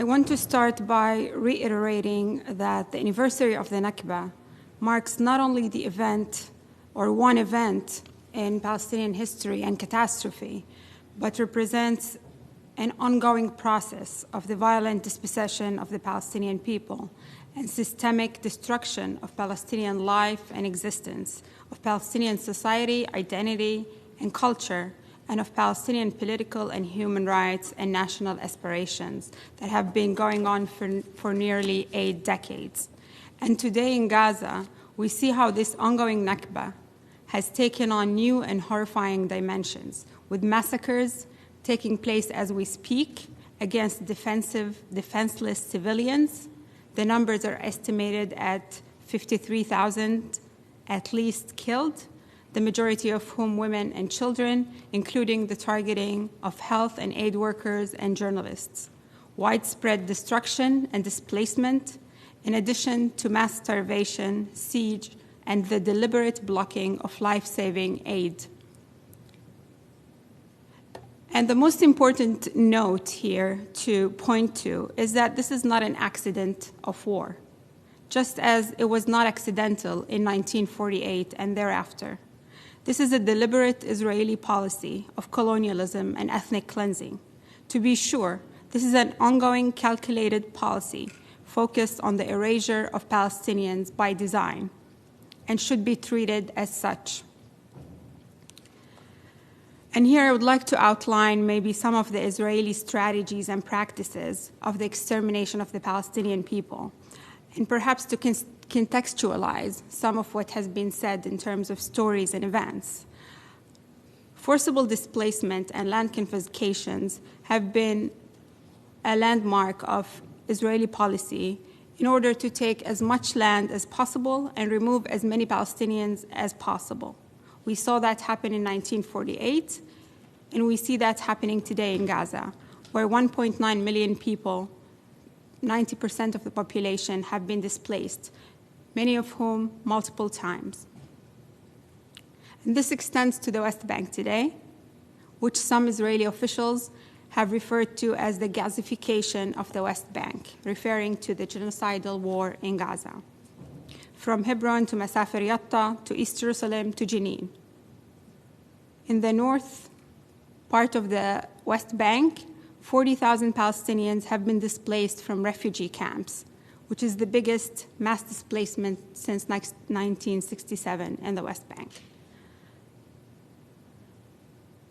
I want to start by reiterating that the anniversary of the Nakba marks not only the event or one event in Palestinian history and catastrophe, but represents an ongoing process of the violent dispossession of the Palestinian people and systemic destruction of Palestinian life and existence, of Palestinian society, identity, and culture, and of Palestinian political and human rights and national aspirations that have been going on for nearly 8 decades. And today in Gaza, we see how this ongoing Nakba has taken on new and horrifying dimensions, with massacres taking place as we speak against defenseless civilians. The numbers are estimated at 53,000 at least killed, the majority of whom women and children, including the targeting of health and aid workers and journalists, widespread destruction and displacement, in addition to mass starvation, siege, and the deliberate blocking of life-saving aid. And the most important note here to point to is that this is not an accident of war, just as it was not accidental in 1948 and thereafter. This is a deliberate Israeli policy of colonialism and ethnic cleansing. To be sure, this is an ongoing calculated policy focused on the erasure of Palestinians by design and should be treated as such. And here I would like to outline maybe some of the Israeli strategies and practices of the extermination of the Palestinian people, and perhaps to contextualize some of what has been said in terms of stories and events. Forcible displacement and land confiscations have been a landmark of Israeli policy in order to take as much land as possible and remove as many Palestinians as possible. We saw that happen in 1948, and we see that happening today in Gaza, where 1.9 million people, 90% of the population, have been displaced, many of whom multiple times. And this extends to the West Bank today, which some Israeli officials have referred to as the Gazification of the West Bank, referring to the genocidal war in Gaza, from Hebron to Masafer Yatta to East Jerusalem to Jenin. In the north part of the West Bank, 40,000 Palestinians have been displaced from refugee camps, which is the biggest mass displacement since 1967 in the West Bank.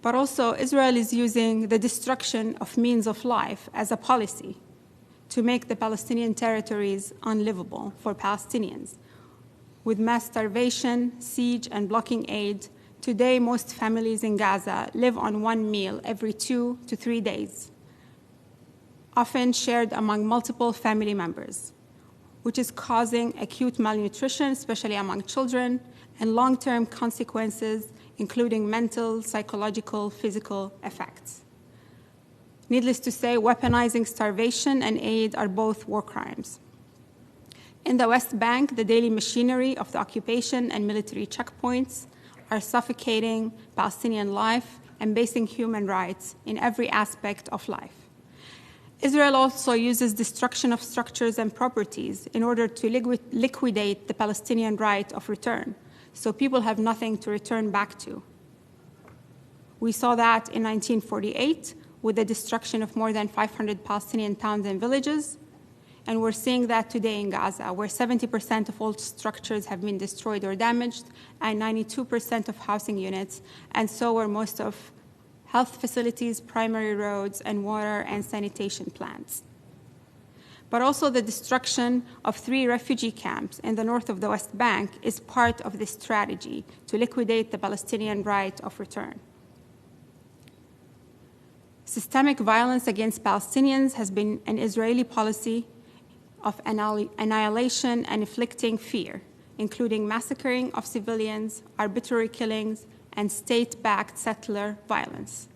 But also, Israel is using the destruction of means of life as a policy to make the Palestinian territories unlivable for Palestinians. With mass starvation, siege, and blocking aid, today most families in Gaza live on one meal every 2 to 3 days, often shared among multiple family members, which is causing acute malnutrition, especially among children, and long-term consequences, including mental, psychological, physical effects. Needless to say, weaponizing starvation and aid are both war crimes. In the West Bank, the daily machinery of the occupation and military checkpoints are suffocating Palestinian life and basing human rights in every aspect of life. Israel also uses destruction of structures and properties in order to liquidate the Palestinian right of return, so people have nothing to return back to. We saw that in 1948 with the destruction of more than 500 Palestinian towns and villages, and we're seeing that today in Gaza, where 70% of all structures have been destroyed or damaged, and 92% of housing units, and so are most of health facilities, primary roads, and water and sanitation plants. But also the destruction of 3 refugee camps in the north of the West Bank is part of this strategy to liquidate the Palestinian right of return. Systemic violence against Palestinians has been an Israeli policy of annihilation and inflicting fear, including massacring of civilians, arbitrary killings, and state-backed settler violence.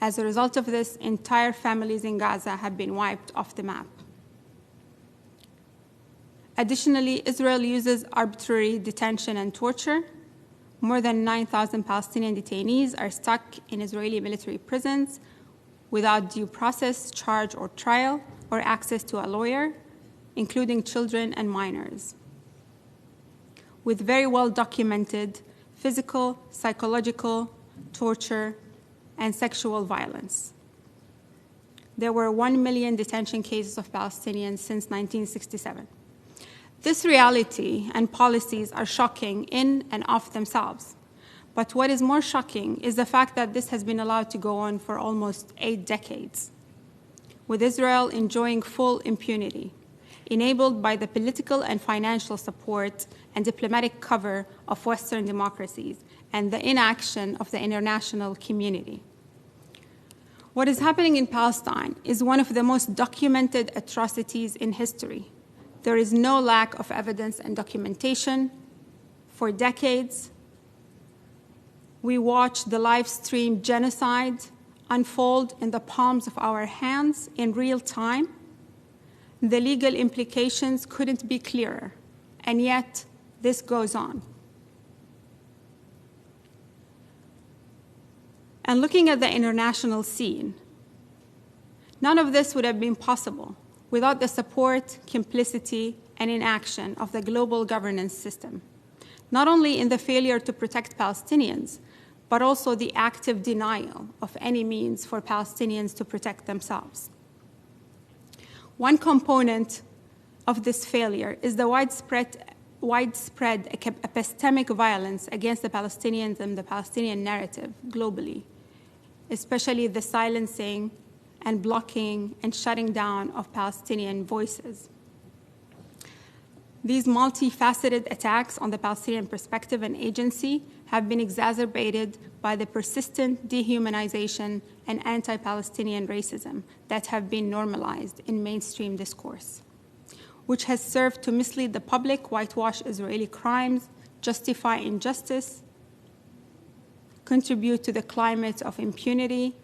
As a result of this, entire families in Gaza have been wiped off the map. Additionally, Israel uses arbitrary detention and torture. More than 9,000 Palestinian detainees are stuck in Israeli military prisons without due process, charge, or trial, or access to a lawyer, including children and minors, with very well-documented physical, psychological, torture, and sexual violence. There were 1 million detention cases of Palestinians since 1967. This reality and policies are shocking in and of themselves. But what is more shocking is the fact that this has been allowed to go on for almost 8 decades, with Israel enjoying full impunity, enabled by the political and financial support and diplomatic cover of Western democracies and the inaction of the international community. What is happening in Palestine is one of the most documented atrocities in history. There is no lack of evidence and documentation. For decades, we watch the live stream genocide unfold in the palms of our hands in real time. The legal implications couldn't be clearer, and yet this goes on. And looking at the international scene, none of this would have been possible without the support, complicity, and inaction of the global governance system, not only in the failure to protect Palestinians, but also the active denial of any means for Palestinians to protect themselves. One component of this failure is the widespread epistemic violence against the Palestinians and the Palestinian narrative globally, especially the silencing and blocking and shutting down of Palestinian voices. These multifaceted attacks on the Palestinian perspective and agency have been exacerbated by the persistent dehumanization and anti-Palestinian racism that have been normalized in mainstream discourse, which has served to mislead the public, whitewash Israeli crimes, justify injustice, contribute to the climate of impunity,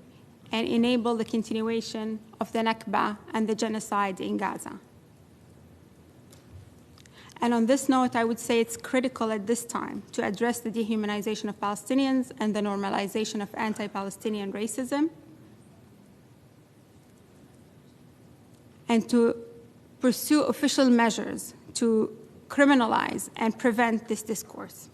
and enable the continuation of the Nakba and the genocide in Gaza. And on this note, I would say it's critical at this time to address the dehumanization of Palestinians and the normalization of anti-Palestinian racism, and to pursue official measures to criminalize and prevent this discourse.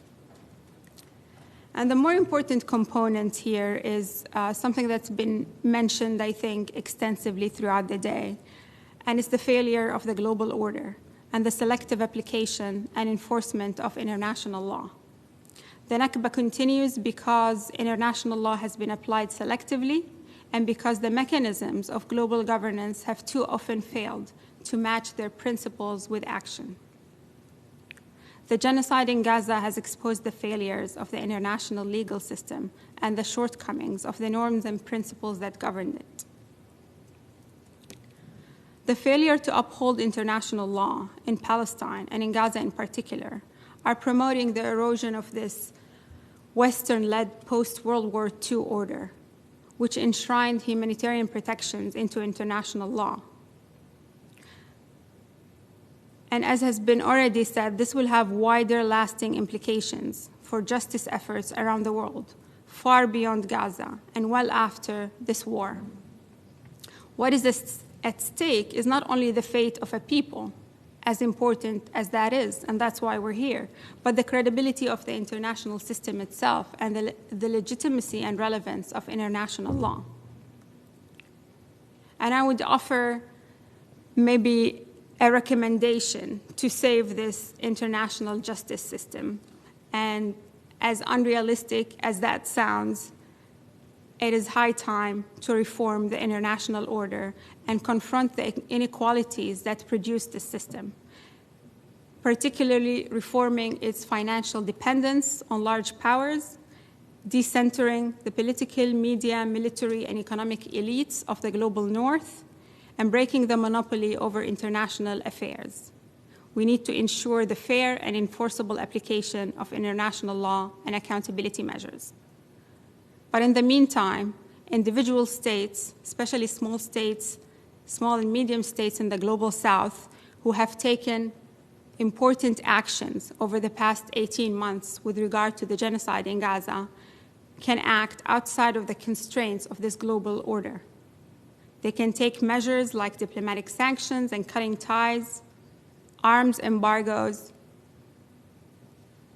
And the more important component here is something that's been mentioned, I think, extensively throughout the day, and it's the failure of the global order and the selective application and enforcement of international law. The Nakba continues because international law has been applied selectively and because the mechanisms of global governance have too often failed to match their principles with action. The genocide in Gaza has exposed the failures of the international legal system and the shortcomings of the norms and principles that govern it. The failure to uphold international law in Palestine and in Gaza in particular are promoting the erosion of this Western-led post-World War II order, which enshrined humanitarian protections into international law. And as has been already said, this will have wider lasting implications for justice efforts around the world, far beyond Gaza and well after this war. What is at stake is not only the fate of a people, as important as that is, and that's why we're here, but the credibility of the international system itself and the legitimacy and relevance of international law. And I would offer maybe a recommendation to save this international justice system. And as unrealistic as that sounds, it is high time to reform the international order and confront the inequalities that produce this system, particularly reforming its financial dependence on large powers, decentering the political, media, military, and economic elites of the global north, and breaking the monopoly over international affairs. We need to ensure the fair and enforceable application of international law and accountability measures. But in the meantime, individual states, especially small and medium states in the global south, who have taken important actions over the past 18 months with regard to the genocide in Gaza, can act outside of the constraints of this global order. They can take measures like diplomatic sanctions and cutting ties, arms embargoes,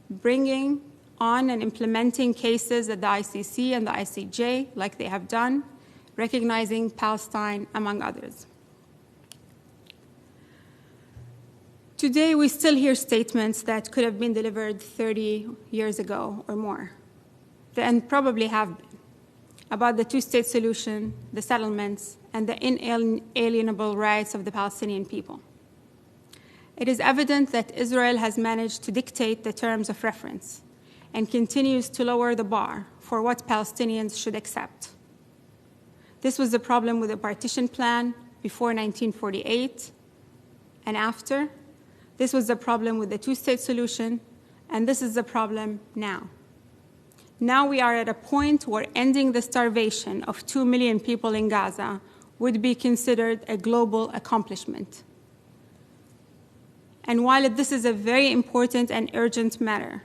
bringing on and implementing cases at the ICC and the ICJ, like they have done, recognizing Palestine, among others. Today, we still hear statements that could have been delivered 30 years ago or more, and probably have been, about the two-state solution, the settlements, and the inalienable rights of the Palestinian people. It is evident that Israel has managed to dictate the terms of reference and continues to lower the bar for what Palestinians should accept. This was the problem with the partition plan before 1948 and after. This was the problem with the two-state solution, and this is the problem now. Now we are at a point where ending the starvation of 2 million people in Gaza would be considered a global accomplishment. And while this is a very important and urgent matter,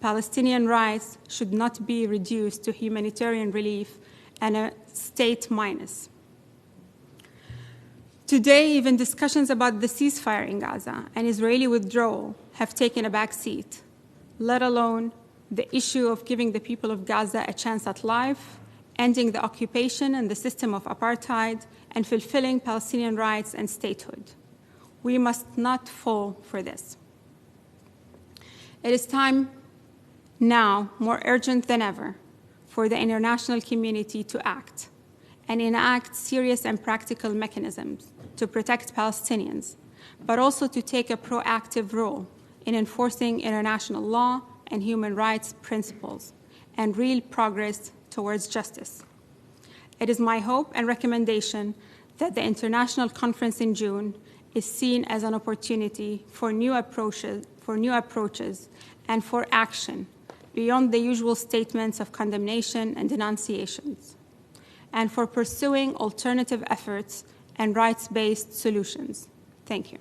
Palestinian rights should not be reduced to humanitarian relief and a state minus. Today, even discussions about the ceasefire in Gaza and Israeli withdrawal have taken a back seat, let alone the issue of giving the people of Gaza a chance at life, ending the occupation and the system of apartheid, and fulfilling Palestinian rights and statehood. We must not fall for this. It is time now, more urgent than ever, for the international community to act and enact serious and practical mechanisms to protect Palestinians, but also to take a proactive role in enforcing international law and human rights principles and real progress towards justice. It is my hope and recommendation that the international conference in June is seen as an opportunity for new approaches and for action beyond the usual statements of condemnation and denunciations, and for pursuing alternative efforts and rights-based solutions. Thank you.